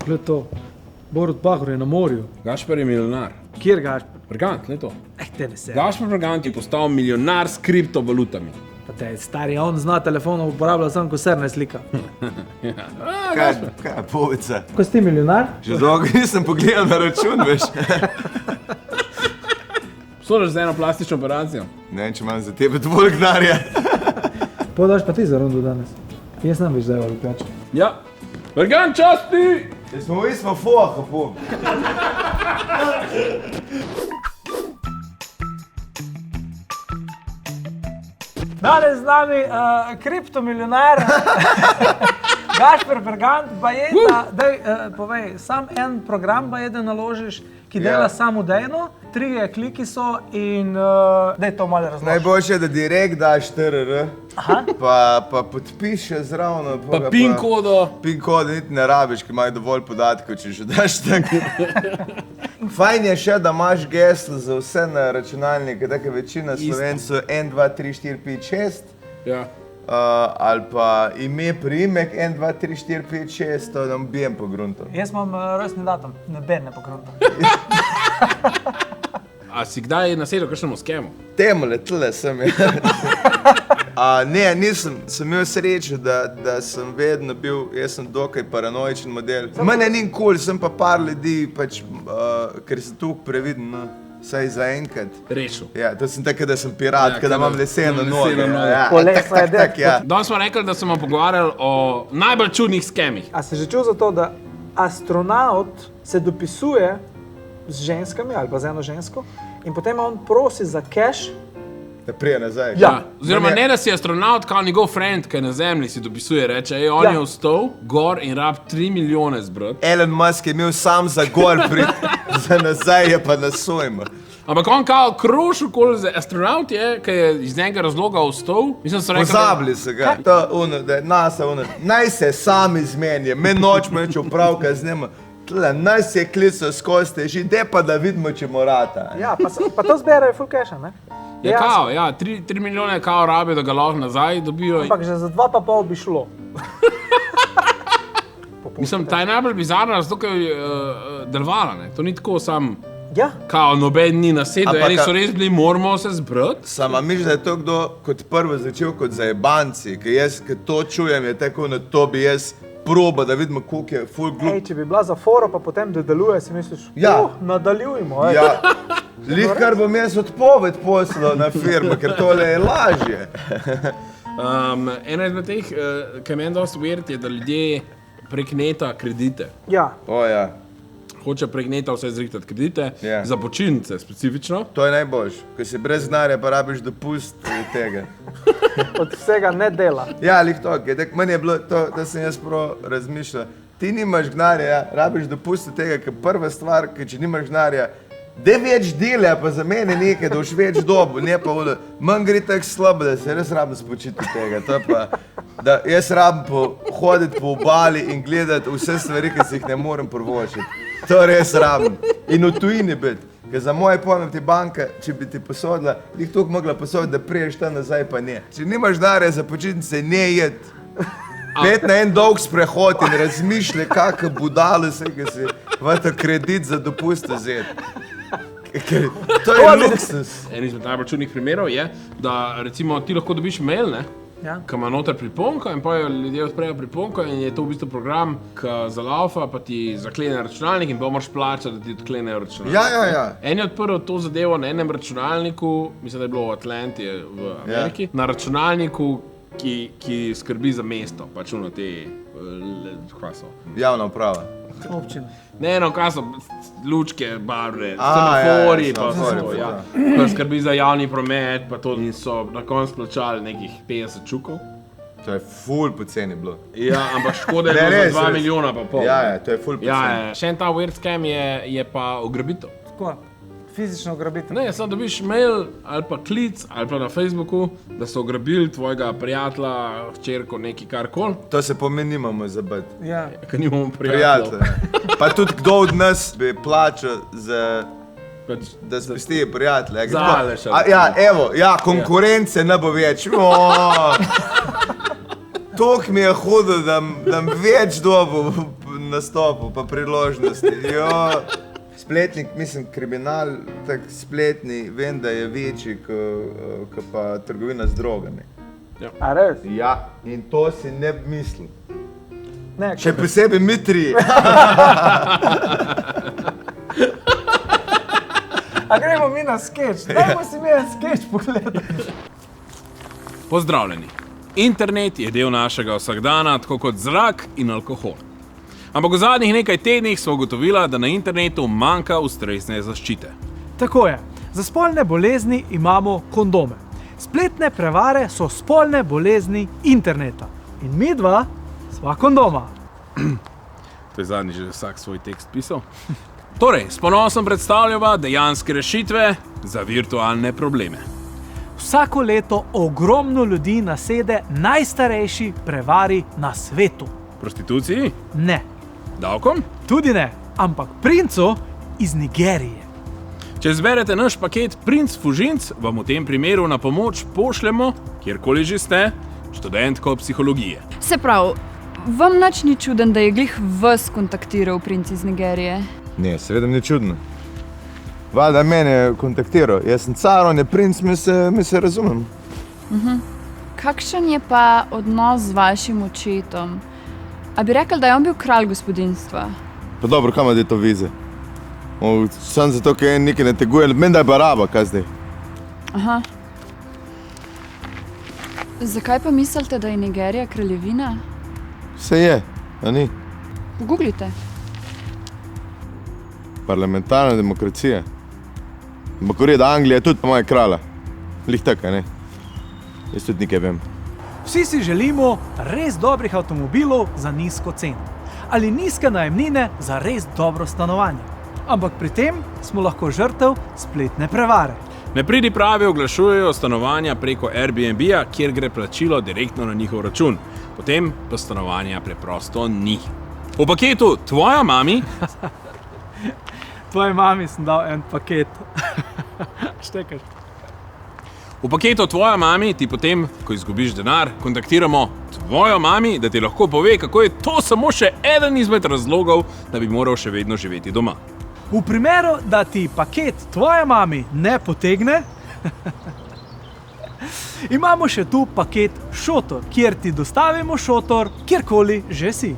Gled to. Borut Pahor je na morju. Gašper je milijonar. Kjer Gašper? Brgant, ne to. Te ne se. Gašper Brgant je postal milijonar s kriptovalutami. Pa te stari, on zna telefonov uporabljati samo, ko srne slika. Kaj je povica? Ko si ti milijonar? Že dolgo nisem pogledal na račun, veš. Složiš za eno plastično operacijo? Ne vem, če imam za tebe dovolj denarja. Podaš pa ti za rundu danes. Jaz nam več zdaj pijača. Ja. Brgant, časti! Mi smo foha, po. Danes z nami kriptomilionar Gašper Brgant, pa je, povej, sam en program pa je, da naložiš, ki dela samodejno, 3 kliki so in daj to malo razloži. Najboljše je, da direkt daš TRR, pa podpiše zravno. Pa PIN kodo. PIN kodo niti ne rabiš, ker imajo dovolj podatkov, če že daš tako. Fajn je še, da imaš geslo za vse na računalnike, tako večina Slovencev 1, 2, 3, 4, 5, 6. Ja. Ali pa ime, priimek 1, 2, 3, 4, 5, 6, to nam bijem po gruntu. Jaz imam rojstni datum, noben ne po gruntu. A si kdaj nasedel kakšnemu skemu? Temole, tle sem je. Ne, nisem, sem imel srečo, da sem vedno bil, jaz sem dokaj paranoičen model. Mene ni cool, sem pa par ljudi, pač, ker sem tukaj previden, no. Saj zaenkrat. Rešil. Ja, to sem tako, da sem pirat, da imam leseno noge. Ja. Danes smo rekli, da smo pogovarjali o najbolj čudnih skemih. A si že čul za to, da astronaut se dopisuje z ženskami ali pa z eno žensko in potem on prosi za cash? Da prije nazaj. Ja. Oziroma ne, da si astronaut, kao njegov friend, ki je na zemlji, si dopisuje, reče, on je vstal gor in rab 3 milijone zbrati. Elon Musk je imel sam za gor za nazaj je pa na sojma. Ampak on kao kroš okoli, astronaut je, ki je iz njega razloga vstal. Pozabili se ga. To ono, da je NASA ono, naj se sam izmenje, me nočemo neče upravka z njima. Tle, naj se je klical skozi teži, de pa da vidimo, če morata. Ja, pa to zberajo full casha, ne? Ja, kao, ja, 3 milijone kao rabijo, da ga lahko nazaj dobijo. Ampak že za 2,5 bi šlo. Mislim, ta je najbolj bizarna, zato ker je delovala, ne. To ni tako sam, kao noben ni nasedel, eni so res bili, moramo se zbrati. Sama misliš, da je to kdo kot prvo začel kot zajebanci, ker to čujem, je tako, no to bi jaz proba, da vidimo, koliko je full glup. Ej, če bi bila za foro, pa potem da deluje, si misliš, nadaljujemo. Ja, lih kar bom jaz odpoved poslal na firmo, ker tole je lažje. Ena izmed teh, ki je meni dosti weird, je, da ljudje prek neta kredite. Ja. O ja. Hoče prek neta vse zrihtati kredite, za počitnice specifično. To je najboljš, ko si brez denarja pa rabiš dopust tega. Od vsega ne dela. Ja, lih to, meni je bilo to, da sem jaz prav razmišljal. Ti nimaš denarja, rabiš dopust tega, ker prva stvar, ker če nimaš denarja, da več dela, pa za mene nekaj, da boš več dobu, ne pa vodo. Manj gre tako slabo, da se res rabim spočiti tega. To pa, da jaz rabim hoditi po obali in gledati vse stvari, ki si jih ne morem privoščiti. To res rabim. In v tujini biti. Ker za moje pojme ti banka, če bi ti posodila, jih toliko mogla posoditi, da priješ ta nazaj, pa ne. Če nimaš denarja za počitnice, ne jed. Pet na en dolg sprehod in razmišljaj, kakšne budale se, ki si vata kredit za dopust vzeti. To je luksus. En izmed najbolj čudnih primerov je, da recimo ti lahko dobiš mail, ne? Ja. Ki ima noter priponko in pa ljudje odprejo priponko in je to v bistvu program, ki zalaufa, pa ti zaklene računalnik in pa moraš plačati, da ti odklenejo računalnik. Ja. En je odprl to zadevo na enem računalniku, mislim, da je bilo v Atlanti v Ameriki, na računalniku, ki skrbi za mesto, pač ono te, kva so? Javna uprava. Občina. Ne, no, kaj so lučke, barve, semafori, pa so, ja. Ko skrbi za javni promet, pa to niso na koncu plačali nekih 50 čukov. To je ful poceni bilo. Ja, ampak škoda je bilo za 2 milijona pa pol. Ja, to je ful poceni. Ja, še en ta weird scam je pa ugrabitev. Tako, fizično ugrabitev. Ne, samo dobiš mail ali pa klic ali pa na Facebooku, da so ugrabili tvojega prijatelja, hčerko, neki karkoli. To se pa mi nimamo zabiti. Ja. Ker nimamo prijateljev. Pa tudi kdo od nas bi plačal za, da spusti prijatelje. Zaleš. Ja, evo, konkurence ne bo več. Toliko mi je hudo, da več dobo nastopov, pa priložnosti. Jo, spletnik, mislim, kriminal, tak spletni, vem, da je večji, kot pa trgovina z drogami. A res? Ja, in to si ne bi mislil. Ne, Še posebej mi tri. A gremo mi na skeč? Dajmo si mi en skeč pogledati. Pozdravljeni. Internet je del našega vsakdana, tako kot zrak in alkohol. Ampak v zadnjih nekaj tednih smo ugotovili, da na internetu manjka ustrezne zaščite. Tako je. Za spolne bolezni imamo kondome. Spletne prevare so spolne bolezni interneta. In mi dva sva kondoma. To je zadnji že vsak svoj tekst pisal. Torej, s ponosom predstavljava dejanske rešitve za virtualne probleme. Vsako leto ogromno ljudi nasede najstarejši prevari na svetu. Prostituciji? Ne, Davkom? tudi ne, ampak princu iz Nigerije. Če zberete naš paket Princ Fužinc, vam v tem primeru na pomoč pošljemo, kjerkoli že ste, študentko psihologije. Se pravi, vam nič ni čuden, da je glih vas kontaktiral princ iz Nigerije? Ne, seveda mi ni čudno. Valjda mene je kontaktiral, jaz sem car, on je princ, mi se razumem. Kakšen je pa odnos z vašim očetom? A bi rekel, da je on bil kralj gospodinjstva? Pa dobro, kam je to vize? Sam zato, ker en nekaj ne teguje, meni da je baraba, kaj zdaj? Aha. Zakaj pa mislite, da je Nigerija kraljevina? Vse je, a ni? Pogooglite. Parlamentarna demokracija. Ampak v redu, Anglija je tudi pa moja kralja. Lih tako, ne? Jaz tudi nekaj vem. Vsi si želimo res dobrih avtomobilov za nizko ceno. Ali nizke najemnine za res dobro stanovanje. Ampak pri tem smo lahko žrtev spletne prevare. Nepridipravi oglašujejo stanovanja preko Airbnb-a, kjer gre plačilo direktno na njihov račun. Potem pa stanovanja preprosto ni. V paketu Tvoja mami Tvoji mami sem dal en paket. Štekaš. V paketu Tvoja mami ti potem, ko izgubiš denar, kontaktiramo Tvojo mami, da ti lahko pove, kako je to samo še eden izmed razlogov, da bi moral še vedno živeti doma. V primeru, da ti paket Tvoje mami ne potegne, imamo še tu paket Šotor, kjer ti dostavimo šotor, kjerkoli že si.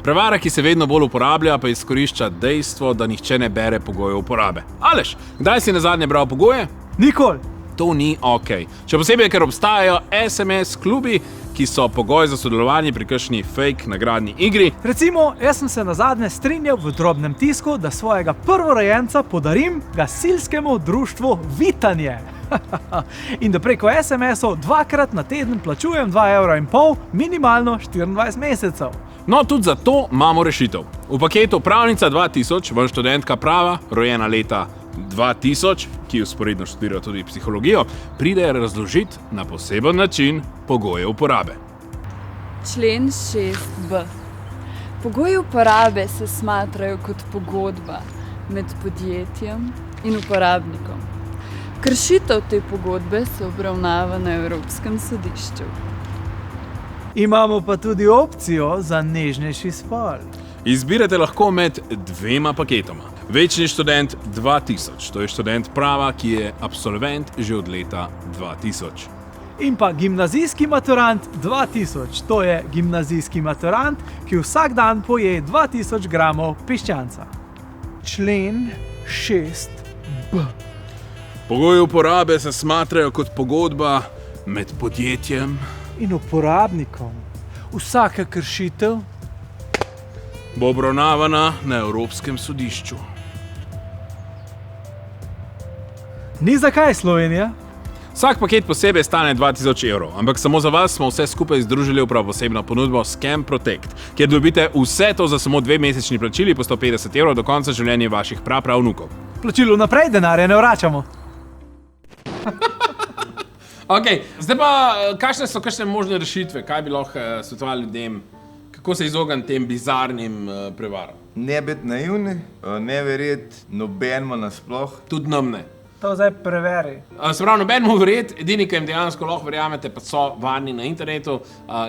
Prevara, ki se vedno bolj uporablja, pa izkorišča dejstvo, da nihče ne bere pogojev uporabe. Aleš, kdaj si nazadnje bral pogoje? Nikoli. To ni ok. Še posebej, ker obstajajo SMS klubi, ki so pogoj za sodelovanje pri kakšni fake nagradni igri. Recimo, jaz sem se nazadnje strinjal v drobnem tisku, da svojega prvorojenca podarim gasilskemu društvu Vitanje. In da preko SMS-ov dvakrat na teden plačujem 2,5 €, minimalno 24 mesecev. No, tudi za to imamo rešitev. V paketu Pravnica 2000, vam študentka prava, rojena leta 2000, ki vzporedno študira tudi psihologijo, pride razložiti na poseben način pogoje uporabe. Člen 6b. Pogoji uporabe se smatrajo kot pogodba med podjetjem in uporabnikom. Kršitev te pogodbe se obravnava na Evropskem sodišču. Imamo pa tudi opcijo za nežnejši spol. Izbirate lahko med dvema paketoma. Večni študent 2000, to je študent prava, ki je absolvent že od leta 2000. In pa gimnazijski maturant 2000, to je gimnazijski maturant, ki vsak dan poje 2000 gramov piščanca. Člen 6b. Pogoji uporabe se smatrajo kot pogodba med podjetjem In uporabnikom. Vsaka kršitev bo obravnavana na Evropskem sodišču. ni zakaj Slovenija. Vsak paket posebej stane 2000 €, ampak samo za vas smo vse skupaj združili v prav posebno ponudbo Scam Protect, kjer dobite vse to za samo 2-mesečni plačili po 150 € do konca življenja vaših prapravnukov. Plačilo naprej, denarja ne vračamo. Ok, zdaj pa, kakšne so kakšne možne rešitve? Kaj bi lahko svetovali ljudem? Kako se izogniti tem bizarnim prevaram? Ne biti naivni, ne verjeti nobenemu nasploh. Tudi nam ne. To zdaj preveri. Se pravi, noben mu verjeti, edini, ki jim dejansko lahko verjamete, pa so varni na internetu.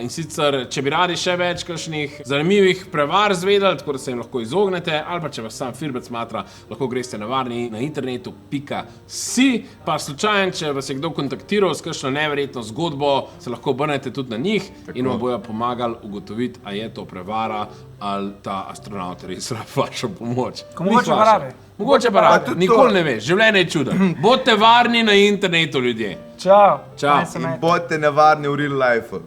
In sicer, če bi radi še več kakšnih zanimivih prevar zvedeli, tako da se jim lahko izognete, ali pa če vas sam firbec smatra, lahko greste na varni na internetu.si. Pa slučajno, če vas je kdo kontaktiral s kakšno neverjetno zgodbo, se lahko obrnete tudi na njih in vam bojo pomagali ugotoviti, a je to prevara ali ta astronaut res rabi vašo pomoč. Ko mogoče pa rabi. Mogoče pa rabi, nikoli ne veš, življenje je čuden. Bodite varni na internetu, ljudje. Čau. Čau. Naj se In imejte. bodite nevarni v real life.